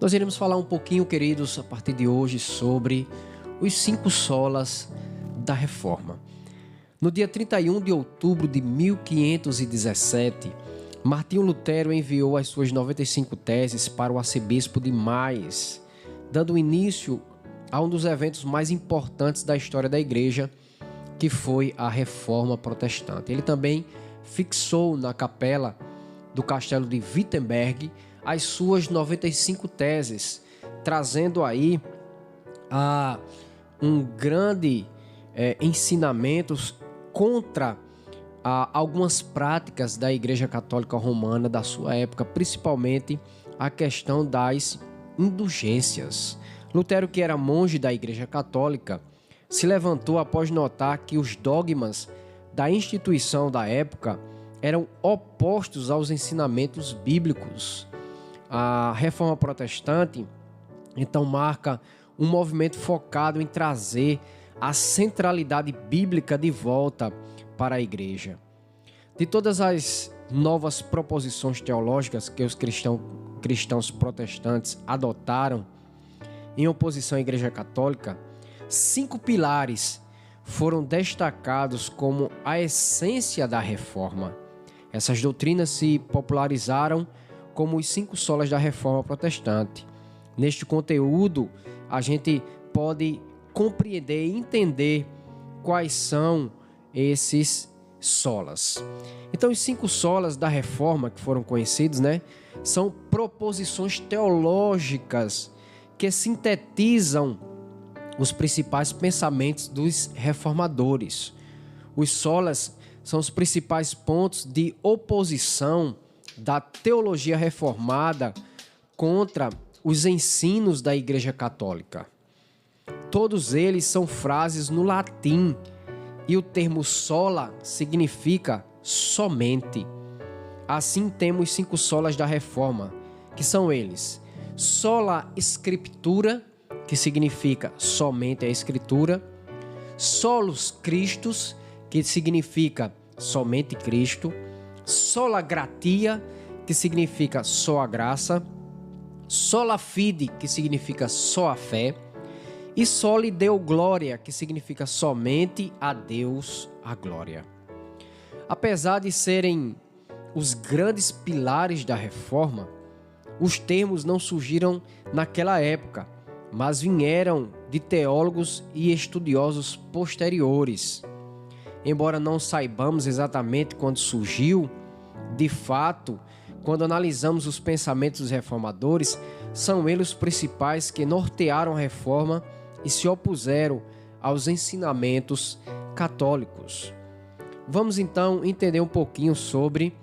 Nós iremos falar um pouquinho, queridos, a partir de hoje, sobre os 5 solas da Reforma. No dia 31 de outubro de 1517, Martinho Lutero enviou as suas 95 teses para o arcebispo de Mainz, dando início a um dos eventos mais importantes da história da Igreja, que foi a Reforma Protestante. Ele também fixou na capela do castelo de Wittenberg as suas 95 teses, trazendo aí um grande ensinamentos contra algumas práticas da Igreja Católica Romana da sua época, principalmente a questão das indulgências. Lutero, que era monge da Igreja Católica, se levantou após notar que os dogmas da instituição da época eram opostos aos ensinamentos bíblicos. A Reforma Protestante, então, marca um movimento focado em trazer a centralidade bíblica de volta para a Igreja. De todas as novas proposições teológicas que os cristãos protestantes adotaram em oposição à Igreja Católica, 5 pilares foram destacados como a essência da Reforma. Essas doutrinas se popularizaram como os 5 solas da Reforma Protestante. Neste conteúdo, a gente pode compreender e entender quais são esses solas. Então, os 5 solas da Reforma, que foram conhecidos, são proposições teológicas que sintetizam os principais pensamentos dos reformadores. Os solas são os principais pontos de oposição da teologia reformada contra os ensinos da Igreja Católica. Todos eles são frases no latim e o termo sola significa somente. Assim temos 5 solas da Reforma, que são eles: sola scriptura, que significa somente a Escritura; solus Christus, que significa somente Cristo; sola gratia, que significa só a graça; sola fide, que significa só a fé; e soli deo gloria, que significa somente a Deus a glória. Apesar de serem os grandes pilares da Reforma, os termos não surgiram naquela época, mas vieram de teólogos e estudiosos posteriores. Embora não saibamos exatamente quando surgiu, de fato, quando analisamos os pensamentos dos reformadores, são eles os principais que nortearam a Reforma e se opuseram aos ensinamentos católicos. Vamos então entender um pouquinho sobre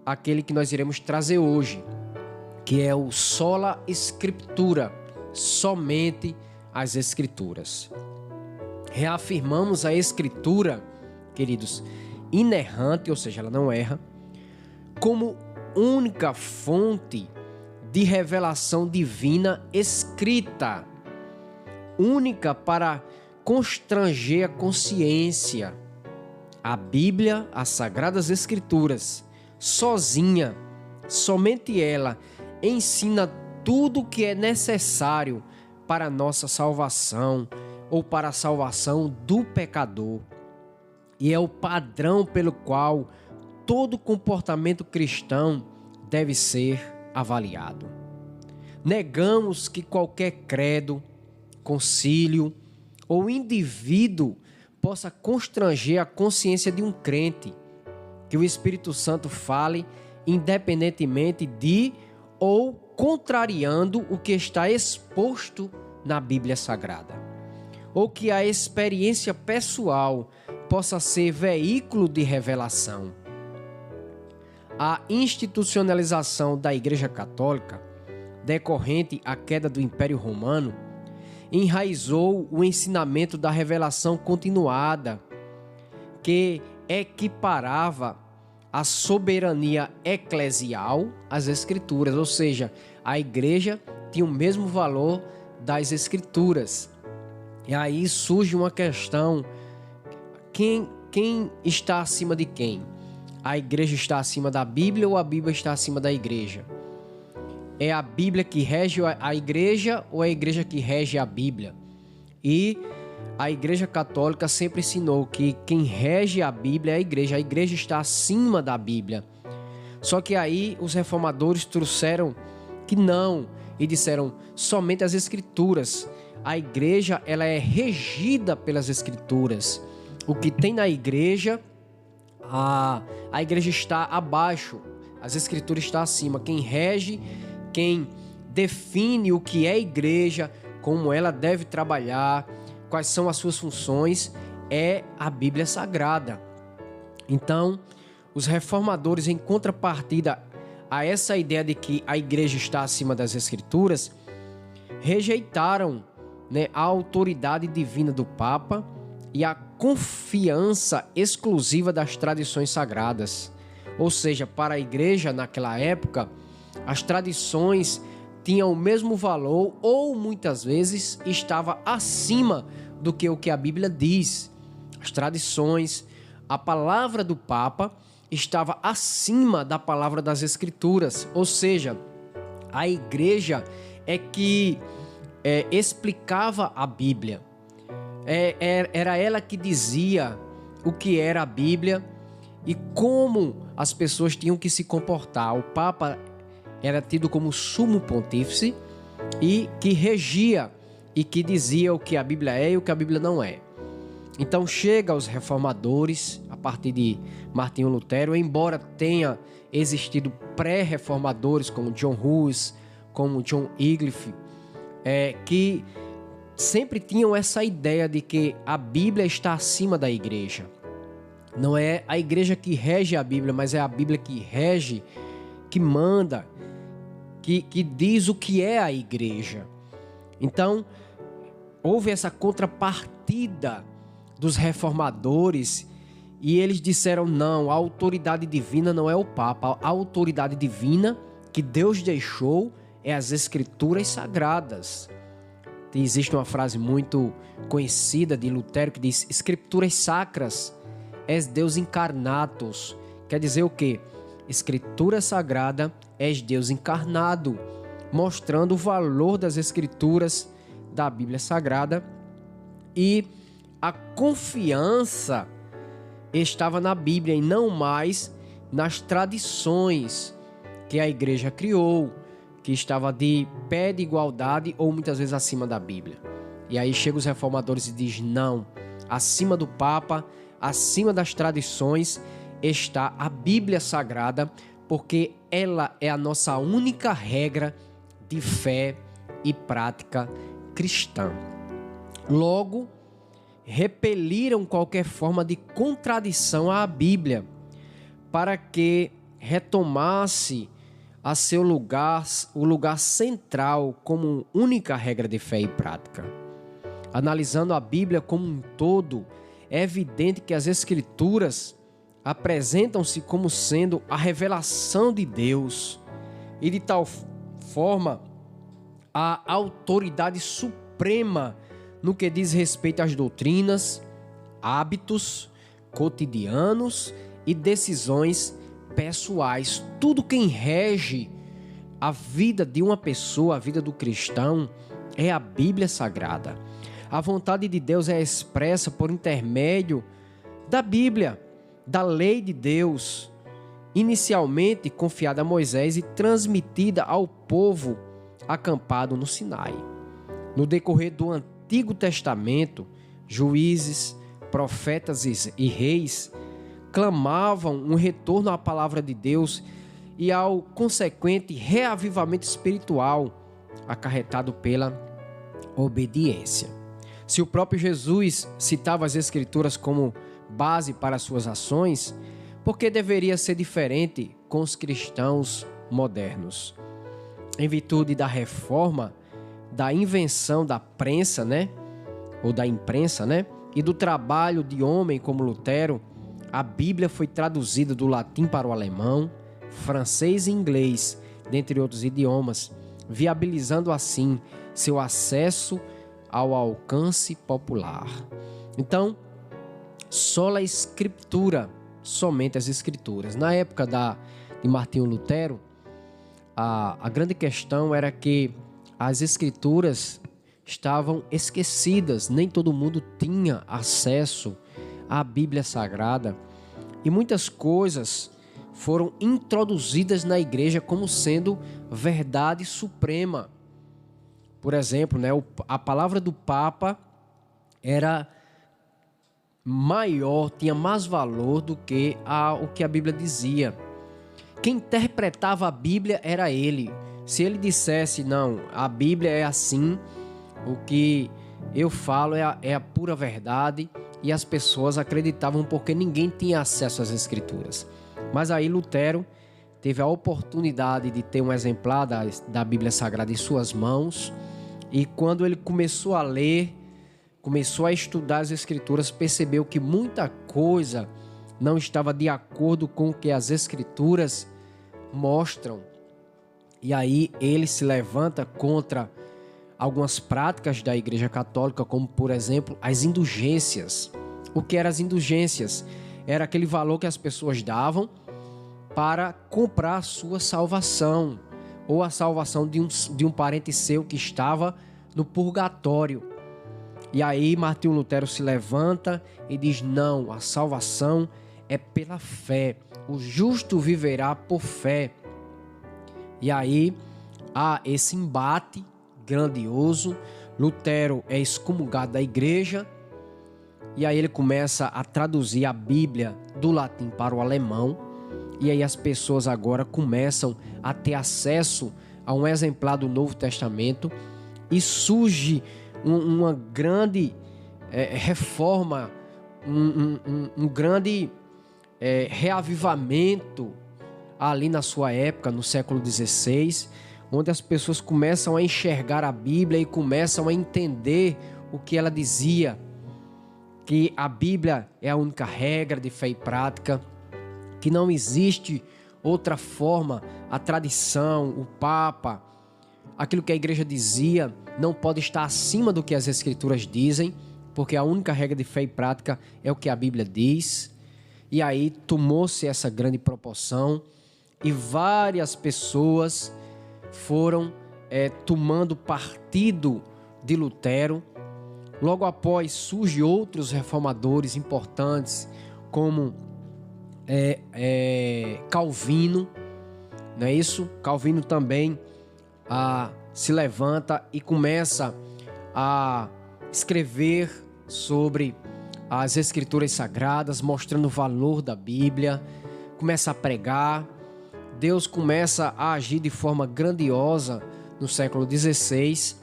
aquele que nós iremos trazer hoje, que é o sola scriptura, somente as Escrituras. Reafirmamos a Escritura, queridos, inerrante, ou seja, ela não erra, como única fonte de revelação divina escrita, única para constranger a consciência. A Bíblia, as Sagradas Escrituras, sozinha, somente ela, ensina tudo o que é necessário para a nossa salvação ou para a salvação do pecador. E é o padrão pelo qual todo comportamento cristão deve ser avaliado. Negamos que qualquer credo, concílio ou indivíduo possa constranger a consciência de um crente, que o Espírito Santo fale independentemente de ou contrariando o que está exposto na Bíblia Sagrada, ou que a experiência pessoal possa ser veículo de revelação. A institucionalização da Igreja Católica, decorrente à queda do Império Romano, enraizou o ensinamento da revelação continuada, que equiparava a soberania eclesial às Escrituras, ou seja, a Igreja tinha o mesmo valor das Escrituras. E aí surge uma questão: quem está acima de quem? A Igreja está acima da Bíblia ou a Bíblia está acima da Igreja? é a Bíblia que rege a igreja ou é a igreja que rege a Bíblia? E a Igreja Católica sempre ensinou que quem rege a Bíblia é a igreja está acima da Bíblia. Só que aí os reformadores trouxeram que não, e disseram somente as Escrituras. A igreja, ela é regida pelas Escrituras. O que tem na igreja, a igreja está abaixo, as Escrituras estão acima. Quem rege, quem define o que é igreja, como ela deve trabalhar, quais são as suas funções, é a Bíblia Sagrada. Então, os reformadores, em contrapartida a essa ideia de que a igreja está acima das Escrituras, rejeitaram, a autoridade divina do Papa e a confiança exclusiva das tradições sagradas. Ou seja, para a igreja naquela época, as tradições tinham o mesmo valor ou muitas vezes estava acima do que o que a Bíblia diz. As tradições, a palavra do Papa estava acima da palavra das Escrituras. Ou seja, a igreja é que explicava a Bíblia. Era ela que dizia o que era a Bíblia e como as pessoas tinham que se comportar. O Papa era tido como sumo pontífice e que regia e que dizia o que a Bíblia é e o que a Bíblia não é. Então chega aos reformadores, a partir de Martinho Lutero, embora tenha existido pré-reformadores como John Hus, como John Wycliffe, que sempre tinham essa ideia de que a Bíblia está acima da igreja. Não é a igreja que rege a Bíblia, mas é a Bíblia que rege, que manda, que diz o que é a igreja. Então, houve essa contrapartida dos reformadores e eles disseram não, a autoridade divina não é o Papa, a autoridade divina que Deus deixou é as Escrituras Sagradas. Existe uma frase muito conhecida de Lutero que diz: Escrituras sacras és Deus encarnatus. Quer dizer o quê? Escritura sagrada és Deus encarnado, mostrando o valor das Escrituras da Bíblia Sagrada. E a confiança estava na Bíblia e não mais nas tradições que a igreja criou, que estava de pé de igualdade ou muitas vezes acima da Bíblia. E aí chegam os reformadores e dizem: não, acima do Papa, acima das tradições está a Bíblia Sagrada, porque ela é a nossa única regra de fé e prática cristã. Logo, repeliram qualquer forma de contradição à Bíblia, para que retomasse a seu lugar, o lugar central como única regra de fé e prática. Analisando a Bíblia como um todo, é evidente que as Escrituras apresentam-se como sendo a revelação de Deus e de tal forma a autoridade suprema no que diz respeito às doutrinas, hábitos cotidianos e decisões pessoais. Tudo quem rege a vida de uma pessoa, a vida do cristão, é a Bíblia Sagrada. A vontade de Deus é expressa por intermédio da Bíblia, da lei de Deus, inicialmente confiada a Moisés e transmitida ao povo acampado no Sinai. No decorrer do Antigo Testamento, juízes, profetas e reis clamavam um retorno à palavra de Deus e ao consequente reavivamento espiritual acarretado pela obediência. Se o próprio Jesus citava as Escrituras como base para suas ações, por que deveria ser diferente com os cristãos modernos? Em virtude da reforma, da invenção da prensa, ou da imprensa, e do trabalho de homem como Lutero, a Bíblia foi traduzida do latim para o alemão, francês e inglês, dentre outros idiomas, viabilizando assim seu acesso ao alcance popular. Então, sola Escritura, somente as Escrituras. Na época de Martinho Lutero, A grande questão era que as escrituras estavam esquecidas, nem todo mundo tinha acesso à Bíblia Sagrada e muitas coisas foram introduzidas na igreja como sendo verdade suprema. Por exemplo, a palavra do Papa era maior, tinha mais valor do que o que a Bíblia dizia. Quem interpretava a Bíblia era ele. Se ele dissesse, não, a Bíblia é assim, o que eu falo é a pura verdade, e as pessoas acreditavam porque ninguém tinha acesso às Escrituras. Mas aí Lutero teve a oportunidade de ter um exemplar da Bíblia Sagrada em suas mãos, e quando ele começou a ler, começou a estudar as Escrituras, percebeu que muita coisa não estava de acordo com o que as Escrituras mostram. E aí ele se levanta contra algumas práticas da Igreja Católica, como por exemplo as indulgências. O que eram as indulgências? Era aquele valor que as pessoas davam para comprar a sua salvação, ou a salvação de um parente seu que estava no purgatório. E aí Martinho Lutero se levanta e diz, não, a salvação é pela fé, o justo viverá por fé. E aí há esse embate grandioso. Lutero é excomungado da igreja, e aí ele começa a traduzir a Bíblia do latim para o alemão, e aí as pessoas agora começam a ter acesso a um exemplar do Novo Testamento, e surge uma grande reforma, um grande reavivamento ali na sua época, no século XVI, onde as pessoas começam a enxergar a Bíblia e começam a entender o que ela dizia, que a Bíblia é a única regra de fé e prática, que não existe outra forma, a tradição, o Papa, aquilo que a igreja dizia não pode estar acima do que as Escrituras dizem, porque a única regra de fé e prática é o que a Bíblia diz. E aí tomou-se essa grande proporção e várias pessoas foram tomando partido de Lutero. Logo após surgem outros reformadores importantes, como Calvino, não é isso? Calvino também se levanta e começa a escrever sobre as Escrituras Sagradas, mostrando o valor da Bíblia, começa a pregar. Deus começa a agir de forma grandiosa no século XVI,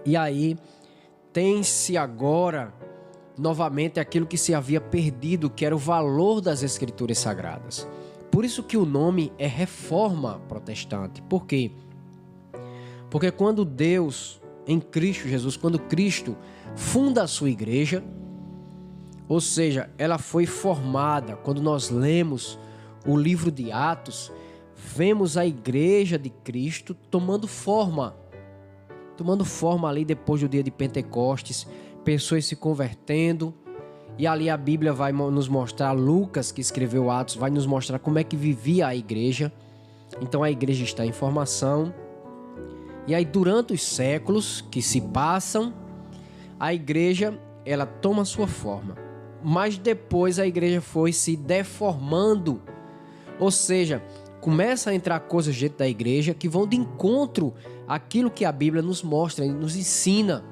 e aí tem-se agora novamente aquilo que se havia perdido, que era o valor das Escrituras Sagradas. Por isso que o nome é Reforma Protestante. Por quê? Porque quando Deus, em Cristo Jesus, quando Cristo funda a sua igreja, ou seja, ela foi formada. Quando nós lemos o livro de Atos, vemos a igreja de Cristo tomando forma ali depois do dia de Pentecostes, pessoas se convertendo, e ali a Bíblia vai nos mostrar, Lucas, que escreveu Atos, vai nos mostrar como é que vivia a igreja. Então a igreja está em formação, e aí durante os séculos que se passam, a igreja ela toma sua forma, mas depois a igreja foi se deformando, ou seja, começa a entrar coisas dentro da igreja que vão de encontro àquilo que a Bíblia nos mostra e nos ensina.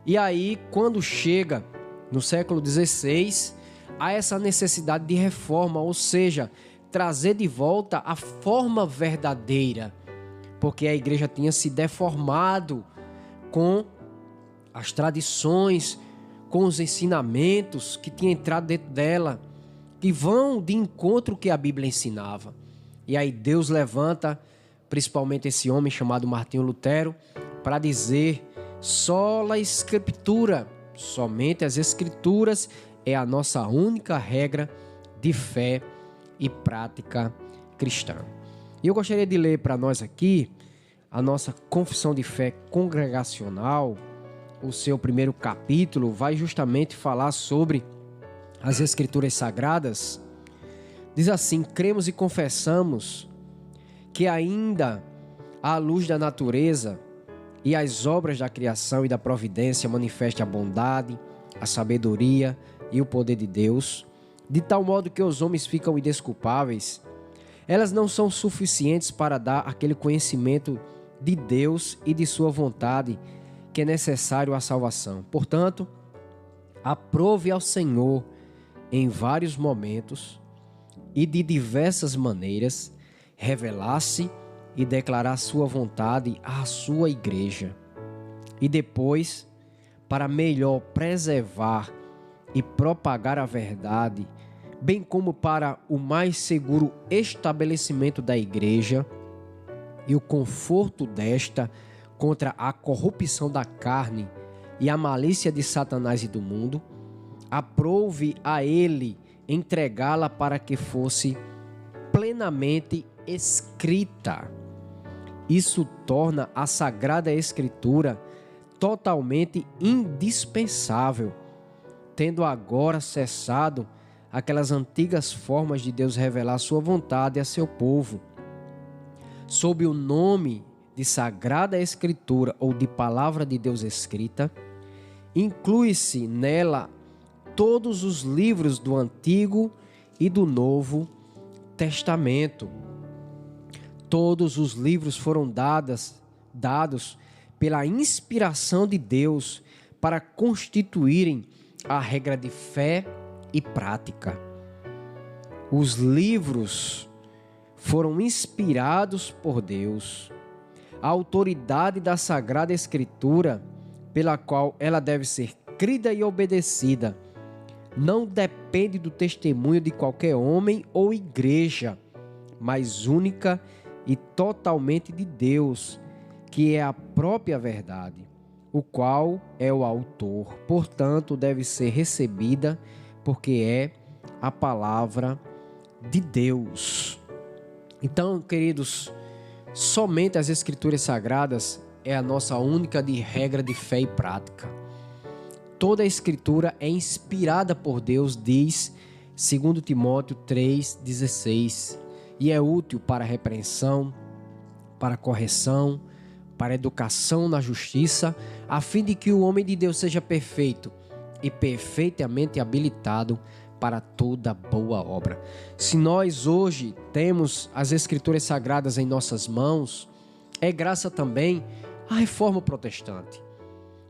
E aí, quando chega no século XVI, há essa necessidade de reforma, ou seja, trazer de volta a forma verdadeira, porque a igreja tinha se deformado com as tradições, com os ensinamentos que tinham entrado dentro dela, que vão de encontro ao que a Bíblia ensinava. E aí Deus levanta, principalmente esse homem chamado Martinho Lutero, para dizer: sola Escritura, somente as Escrituras é a nossa única regra de fé e prática cristã. E eu gostaria de ler para nós aqui a nossa Confissão de Fé Congregacional. O seu primeiro capítulo vai justamente falar sobre as Escrituras Sagradas. Diz assim: cremos e confessamos que ainda à luz da natureza e as obras da criação e da providência manifeste a bondade, a sabedoria e o poder de Deus, de tal modo que os homens ficam indesculpáveis, elas não são suficientes para dar aquele conhecimento de Deus e de sua vontade que é necessário à salvação. Portanto, aprove ao Senhor em vários momentos e de diversas maneiras revelar-se e declarar sua vontade à sua igreja. E depois, para melhor preservar e propagar a verdade, bem como para o mais seguro estabelecimento da igreja e o conforto desta contra a corrupção da carne e a malícia de Satanás e do mundo, aprove a ele entregá-la para que fosse plenamente escrita. Isso torna a Sagrada Escritura totalmente indispensável, tendo agora cessado aquelas antigas formas de Deus revelar sua vontade a seu povo. Sob o nome de Sagrada Escritura ou de Palavra de Deus escrita, inclui-se nela todos os livros do Antigo e do Novo Testamento. Todos os livros foram dados pela inspiração de Deus para constituírem a regra de fé e prática. Os livros foram inspirados por Deus. A autoridade da Sagrada Escritura, pela qual ela deve ser crida e obedecida, não depende do testemunho de qualquer homem ou igreja, mas única e totalmente de Deus, que é a própria verdade, o qual é o autor. Portanto, deve ser recebida porque é a palavra de Deus. Então, queridos, somente as Escrituras Sagradas é a nossa única regra de fé e prática. Toda a Escritura é inspirada por Deus, diz 2 Timóteo 3,16, e é útil para a repreensão, para a correção, para a educação na justiça, a fim de que o homem de Deus seja perfeito e perfeitamente habilitado para toda boa obra. Se nós hoje temos as Escrituras Sagradas em nossas mãos, é graça também à Reforma Protestante,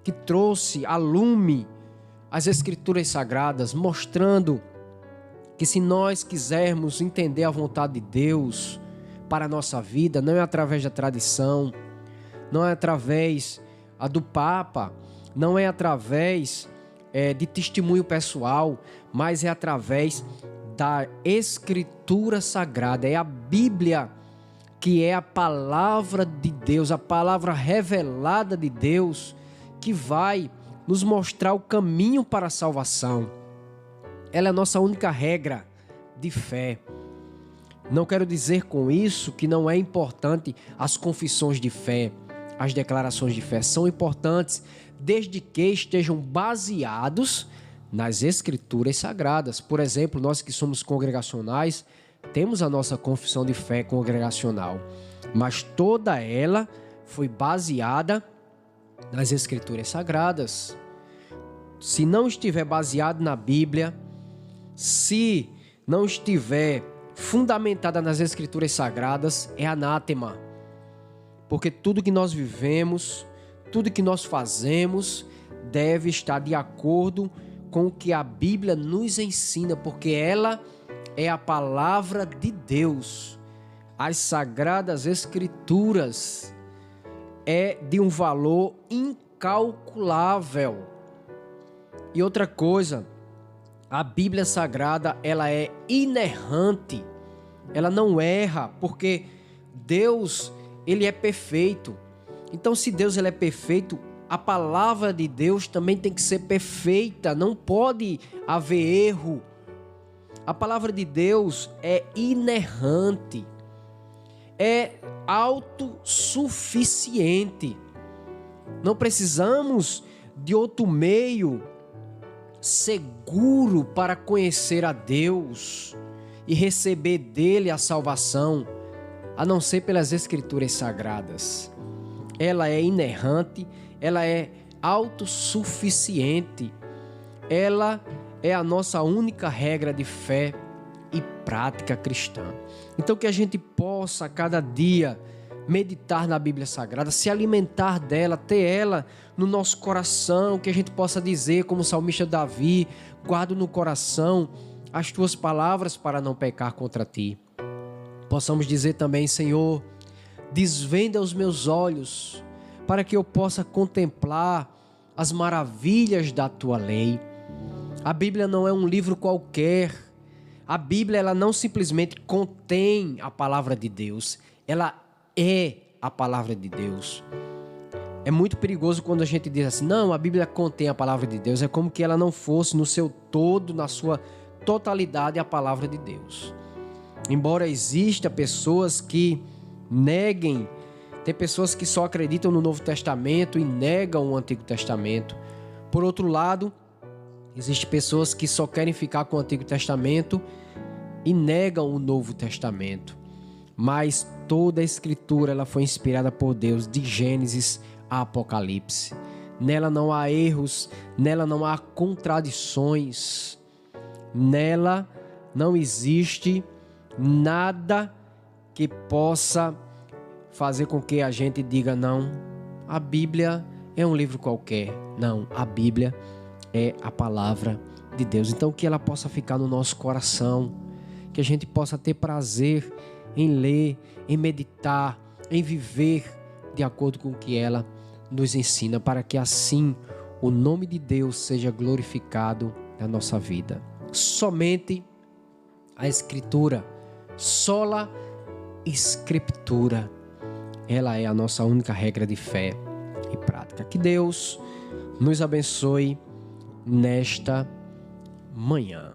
que trouxe a lume as Escrituras Sagradas, mostrando que se nós quisermos entender a vontade de Deus para a nossa vida, não é através da tradição, não é através do Papa, não é através de testemunho pessoal, mas é através da Escritura Sagrada, é a Bíblia, que é a palavra de Deus, a palavra revelada de Deus, que vai nos mostrar o caminho para a salvação. Ela é a nossa única regra de fé. Não quero dizer com isso que não é importante as confissões de fé, as declarações de fé. São importantes desde que estejam baseados nas Escrituras Sagradas. Por exemplo, nós que somos congregacionais, temos a nossa confissão de fé congregacional, mas toda ela foi baseada nas Escrituras Sagradas. Se não estiver baseado na Bíblia, se não estiver fundamentada nas Escrituras Sagradas, é anátema. Porque tudo que nós vivemos, tudo que nós fazemos, deve estar de acordo com o que a Bíblia nos ensina, porque ela é a palavra de Deus. As Sagradas Escrituras é de um valor incalculável. E outra coisa, a Bíblia Sagrada, ela é inerrante, ela não erra, porque Deus, ele é perfeito. Então, se Deus ele é perfeito, a palavra de Deus também tem que ser perfeita, não pode haver erro. A palavra de Deus é inerrante, é autossuficiente. Não precisamos de outro meio seguro para conhecer a Deus e receber dele a salvação, a não ser pelas Escrituras Sagradas. Ela é inerrante, ela é autossuficiente, ela é a nossa única regra de fé e prática cristã. Então que a gente possa a cada dia meditar na Bíblia Sagrada, se alimentar dela, ter ela no nosso coração, que a gente possa dizer como o salmista Davi: guardo no coração as tuas palavras para não pecar contra ti. Possamos dizer também: Senhor, desvenda os meus olhos para que eu possa contemplar as maravilhas da tua lei. A Bíblia não é um livro qualquer. A Bíblia, ela não simplesmente contém a palavra de Deus, ela é a palavra de Deus. É muito perigoso quando a gente diz assim: não, a Bíblia contém a palavra de Deus. É como que ela não fosse no seu todo, na sua totalidade, a palavra de Deus. Embora exista pessoas que neguem, tem pessoas que só acreditam no Novo Testamento e negam o Antigo Testamento. Por outro lado, existem pessoas que só querem ficar com o Antigo Testamento e negam o Novo Testamento. Mas toda a Escritura, ela foi inspirada por Deus, de Gênesis a Apocalipse. Nela não há erros, nela não há contradições, nela não existe nada que possa fazer com que a gente diga: não, a Bíblia é um livro qualquer. Não, a Bíblia é a palavra de Deus. Então que ela possa ficar no nosso coração, que a gente possa ter prazer em ler, em meditar, em viver de acordo com o que ela nos ensina, para que assim o nome de Deus seja glorificado na nossa vida. Somente a Escritura, sola Escritura, ela é a nossa única regra de fé e prática. Que Deus nos abençoe nesta manhã.